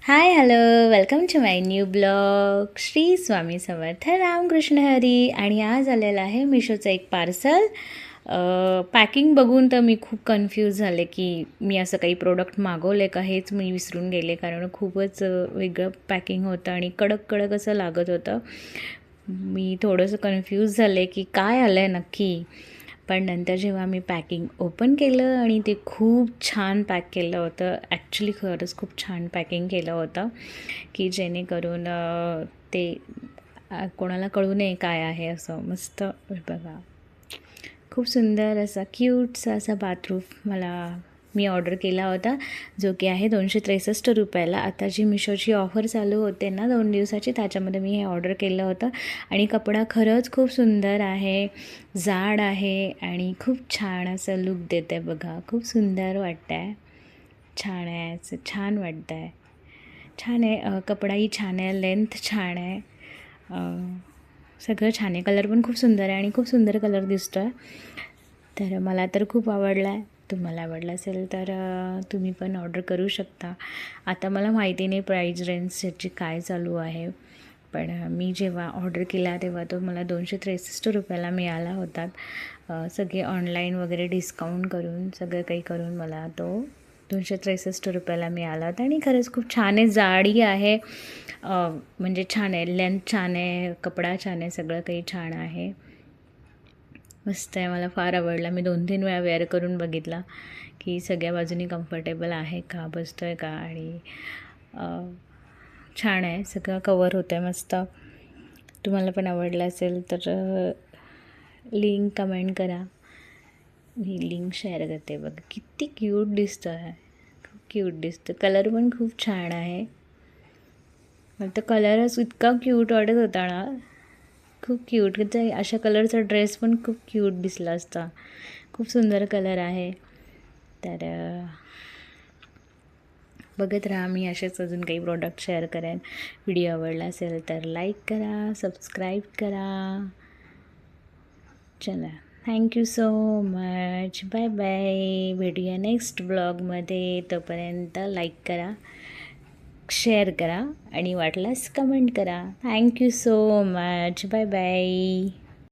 High hello welcome to my new blog. Shri Swami Samarth Ramkrishna Hari. आणि आज आलेलं आहे मिशोचं एक पार्सल. पॅकिंग बघून तर मी खूप कन्फ्यूज झाले की मी असं काही प्रोडक्ट मागवले का हेच मी विसरून गेले, कारण खूपच वेगळं पॅकिंग होतं आणि कडक कडक असं लागत होतं. मी थोडंसं कन्फ्यूज झाले की काय आलं आहे नक्की. पण नंतर जेव्हा मी पॅकिंग ओपन केलं आणि ते खूप छान पॅक केलं होतं. ॲक्च्युली खरंच खूप छान पॅकिंग केलं होतं की जेणेकरून ते कोणाला कळू नये काय आहे असं. मस्त बघा, खूप सुंदर असा क्यूटसा असा बाथरूम मी ऑर्डर केला होता, जो की आहे 263 रुपयाला. आता जी मिशोची ऑफर चालू होते ना 2 दिवसाची, त्याच्यामध्ये मी हे ऑर्डर केलं होतं. आणि कपडा खरंच खूप सुंदर आहे, जाड आहे आणि खूप छान असं लुक देतं आहे बघा. खूप सुंदर वाटतं आहे, छान आहे, असं छान वाटतं आहे, छान आहे. कपडाही छान आहे, लेंथ छान आहे, सगळं छान आहे. कलर पण खूप सुंदर आहे आणि खूप सुंदर कलर दिसतो आहे. तर मला तर खूप आवडला आहे. तुम्हाला आवडला असेल तर तुम्ही पण ऑर्डर करू शकता. आता मला माहिती नाही प्राईज रेंज याची काय चालू आहे, पण मी जेव्हा ऑर्डर केला तेव्हा तो मला 263 रुपयाला मिळाला होता. सगळे ऑनलाईन वगैरे डिस्काउंट करून सगळं काही करून मला तो 263 रुपयाला मिळाला होता. आणि खरंच खूप छान आहे, जाडी आहे, म्हणजे छान आहे, लेंथ छान आहे, कपडा छान आहे, सगळं काही छान आहे, मस्त आहे. मला फार आवडला. मी 2-3 वेळा वेअर करून बघितला की सगळ्या बाजूनी कम्फर्टेबल आहे का, बसतो आहे का. आणि छान आहे, सगळं कवर होतं आहे मस्त. तुम्हाला पण आवडलं असेल तर लिंक कमेंट करा, मी लिंक शेअर करते. बघा किती क्यूट दिसतं आहे, खूप क्यूट दिसतं. कलर पण खूप छान आहे. मला तर कलरच इतका क्यूट वाटत होता ना, खूप क्यूट. अशा कलरचा ड्रेस पण खूप क्यूट दिसला असता. खूप सुंदर कलर आहे. तर बघत राहा, मी असेच अजून काही प्रोडक्ट शेअर करेन. व्हिडिओ आवडला असेल तर लाईक करा, सबस्क्राईब करा. चला, thank you so much, bye bye. भेटूया नेक्स्ट ब्लॉगमध्ये. तोपर्यंत लाईक करा, शेअर करा आणि वाटल्यास कमेंट करा. Thank you so much, bye bye.